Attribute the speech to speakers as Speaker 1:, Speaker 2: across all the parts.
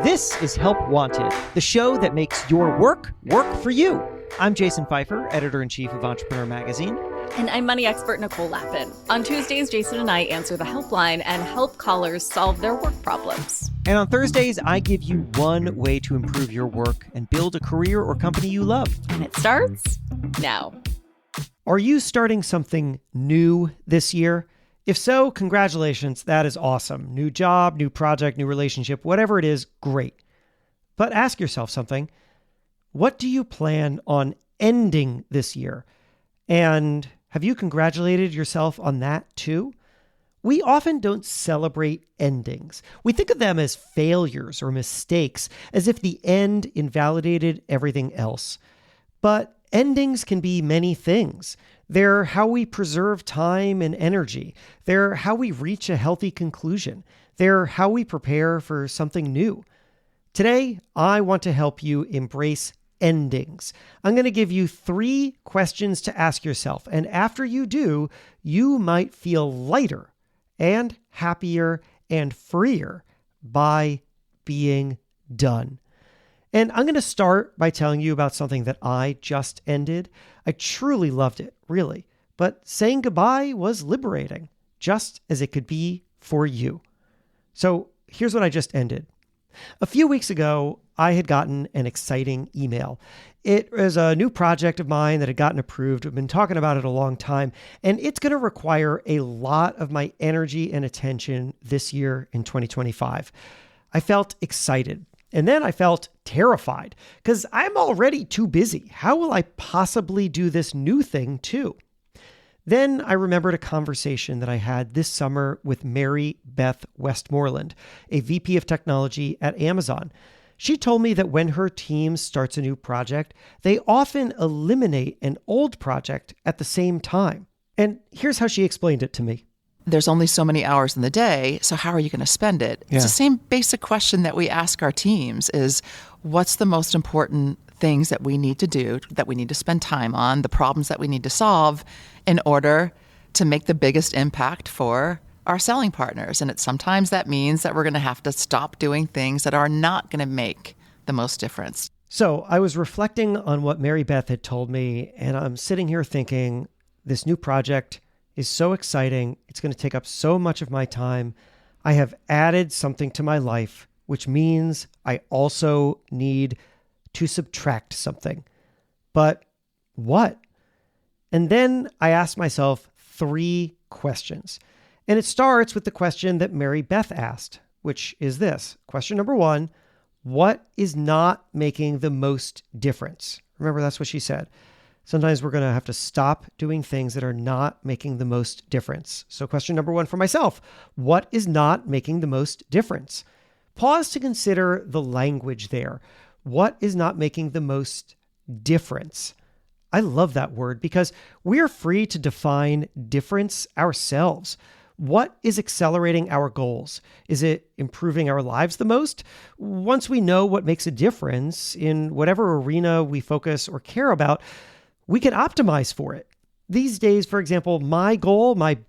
Speaker 1: This is Help Wanted, the show that makes your work for you. I'm Jason Pfeiffer, editor-in-chief of Entrepreneur Magazine.
Speaker 2: And I'm money expert Nicole Lappin. On Tuesdays, Jason and I answer the helpline and help callers solve their work problems.
Speaker 1: And on Thursdays, I give you one way to improve your work and build a career or company you love.
Speaker 2: And it starts now.
Speaker 1: Are you starting something new this year? If so, congratulations, that is awesome. New job, new project, new relationship, whatever it is, great. But ask yourself something. What do you plan on ending this year? And have you congratulated yourself on that too? We often don't celebrate endings. We think of them as failures or mistakes, as if the end invalidated everything else. But endings can be many things. They're how we preserve time and energy. They're how we reach a healthy conclusion. They're how we prepare for something new. Today, I want to help you embrace endings. I'm going to give you 3 questions to ask yourself. And after you do, you might feel lighter and happier and freer by being done. And I'm going to start by telling you about something that I just ended. I truly loved it, really. But saying goodbye was liberating, just as it could be for you. So here's what I just ended. A few weeks ago, I had gotten an exciting email. It was a new project of mine that had gotten approved. I've been talking about it a long time, and it's going to require a lot of my energy and attention this year in 2025. I felt excited. And then I felt terrified because I'm already too busy. How will I possibly do this new thing too? Then I remembered a conversation that I had this summer with Mary Beth Westmoreland, a VP of technology at Amazon. She told me that when her team starts a new project, they often eliminate an old project at the same time. And here's how she explained it to me.
Speaker 3: There's only so many hours in the day, so how are you going to spend it?
Speaker 1: Yeah.
Speaker 3: It's the same basic question that we ask our teams is, what's the most important things that we need to do, that we need to spend time on, the problems that we need to solve in order to make the biggest impact for our selling partners? And sometimes that means that we're going to have to stop doing things that are not going to make the most difference.
Speaker 1: So I was reflecting on what Mary Beth had told me, and I'm sitting here thinking, this new project is so exciting. It's going to take up so much of my time. I have added something to my life, which means I also need to subtract something. But what? And then I asked myself 3 questions. And it starts with the question that Mary Beth asked, which is this. Question number 1, what is not making the most difference? Remember, that's what she said. Sometimes we're going to have to stop doing things that are not making the most difference. So question number 1 for myself, what is not making the most difference? Pause to consider the language there. What is not making the most difference? I love that word because we're free to define difference ourselves. What is accelerating our goals? Is it improving our lives the most? Once we know what makes a difference in whatever arena we focus or care about, we can optimize for it. These days, for example, my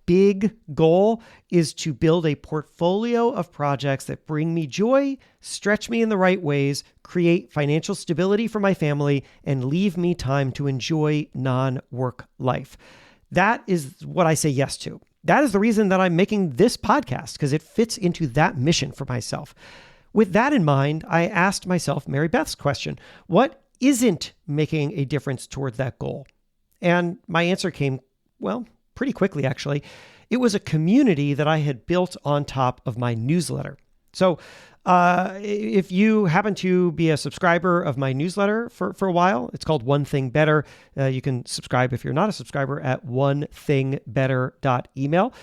Speaker 1: big goal is to build a portfolio of projects that bring me joy, stretch me in the right ways, create financial stability for my family, and leave me time to enjoy non-work life. That is what I say yes to. That is the reason that I'm making this podcast, because it fits into that mission for myself. With that in mind, I asked myself Mary Beth's question, what isn't making a difference towards that goal? And my answer came, well, pretty quickly, actually. It was a community that I had built on top of my newsletter. So if you happen to be a subscriber of my newsletter for a while, it's called One Thing Better. You can subscribe if you're not a subscriber at onethingbetter.email.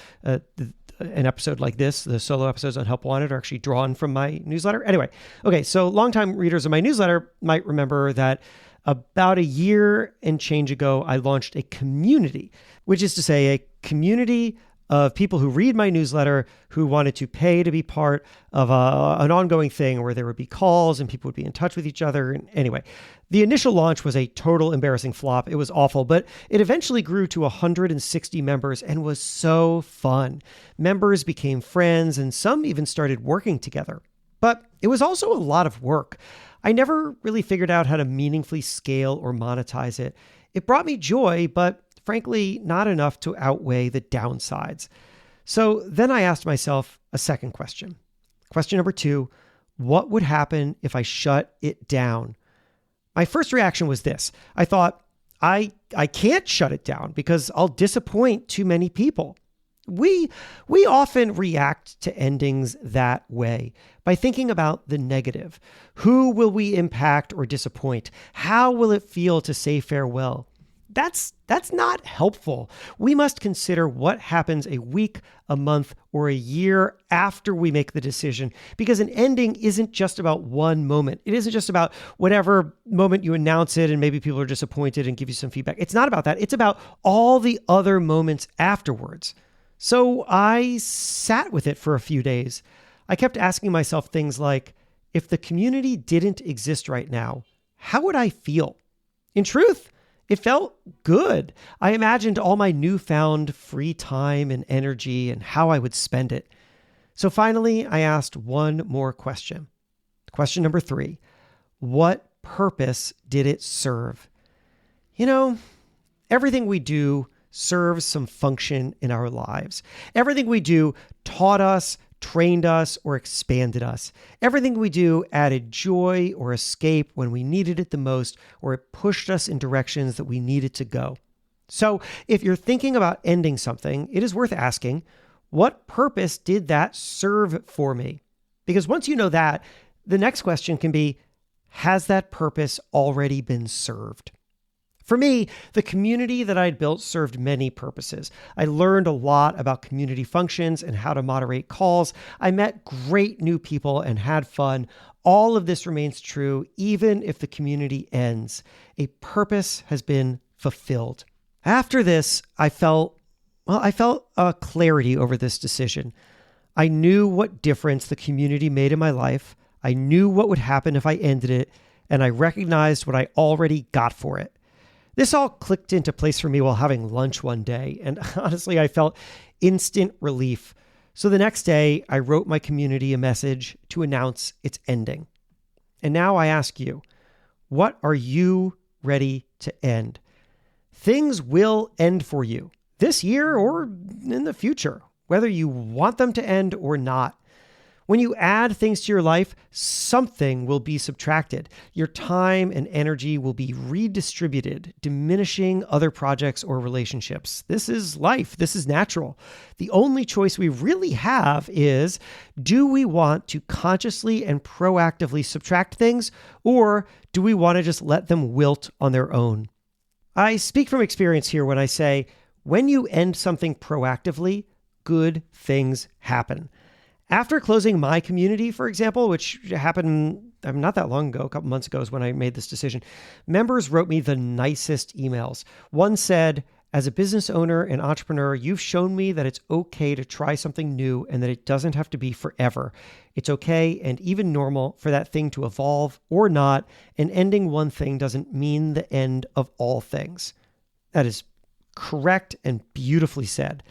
Speaker 1: An episode like this, the solo episodes on Help Wanted, are actually drawn from my newsletter. Anyway, okay, so longtime readers of my newsletter might remember that about a year and change ago, I launched a community, which is to say a community of people who read my newsletter who wanted to pay to be part of an ongoing thing where there would be calls and people would be in touch with each other. And anyway, the initial launch was a total embarrassing flop. It was awful, but it eventually grew to 160 members and was so fun. Members became friends and some even started working together. But It was also a lot of work. I never really figured out how to meaningfully scale or monetize it. It brought me joy, but frankly, not enough to outweigh the downsides. So then I asked myself a second question. Question number 2, what would happen if I shut it down? My first reaction was this. I thought, I can't shut it down because I'll disappoint too many people. We often react to endings that way by thinking about the negative. Who will we impact or disappoint? How will it feel to say farewell? That's not helpful. We must consider what happens a week, a month, or a year after we make the decision, because an ending isn't just about one moment. It isn't just about whatever moment you announce it and maybe people are disappointed and give you some feedback. It's not about that. It's about all the other moments afterwards. So I sat with it for a few days. I kept asking myself things like, if the community didn't exist right now, how would I feel? In truth, it felt good. I imagined all my newfound free time and energy and how I would spend it. So finally, I asked one more question. Question number 3, what purpose did it serve? Everything we do serves some function in our lives. Everything we do taught us, trained us, or expanded us. Everything we do added joy or escape when we needed it the most, or it pushed us in directions that we needed to go. So if you're thinking about ending something, it is worth asking, what purpose did that serve for me? Because once you know that, the next question can be, has that purpose already been served? For me, the community that I'd built served many purposes. I learned a lot about community functions and how to moderate calls. I met great new people and had fun. All of this remains true, even if the community ends. A purpose has been fulfilled. After this, I felt a clarity over this decision. I knew what difference the community made in my life. I knew what would happen if I ended it, and I recognized what I already got for it. This all clicked into place for me while having lunch one day, and honestly, I felt instant relief. So the next day, I wrote my community a message to announce its ending. And now I ask you, what are you ready to end? Things will end for you this year or in the future, whether you want them to end or not. When you add things to your life, something will be subtracted. Your time and energy will be redistributed, diminishing other projects or relationships. This is life. This is natural. The only choice we really have is, do we want to consciously and proactively subtract things, or do we want to just let them wilt on their own? I speak from experience here when I say, when you end something proactively, good things happen. After closing my community, for example, which happened not that long ago, a couple months ago is when I made this decision, members wrote me the nicest emails. One said, as a business owner and entrepreneur, you've shown me that it's okay to try something new and that it doesn't have to be forever. It's okay and even normal for that thing to evolve or not, and ending one thing doesn't mean the end of all things. That is correct and beautifully said.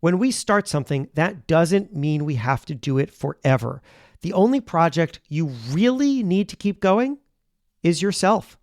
Speaker 1: When we start something, that doesn't mean we have to do it forever. The only project you really need to keep going is yourself.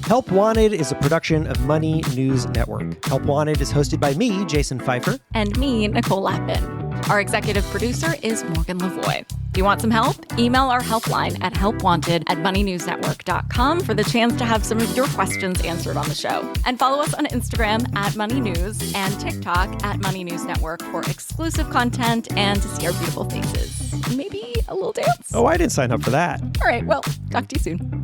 Speaker 1: Help Wanted is a production of Money News Network. Help Wanted is hosted by me, Jason Pfeiffer.
Speaker 2: And me, Nicole Lappin. Our executive producer is Morgan Lavoie. Do you want some help? Email our helpline at helpwanted@moneynewsnetwork.com for the chance to have some of your questions answered on the show. And follow us on Instagram at Money News and TikTok at Money News Network for exclusive content and to see our beautiful faces. Maybe a little dance.
Speaker 1: Oh, I didn't sign up for that.
Speaker 2: All right, well, talk to you soon.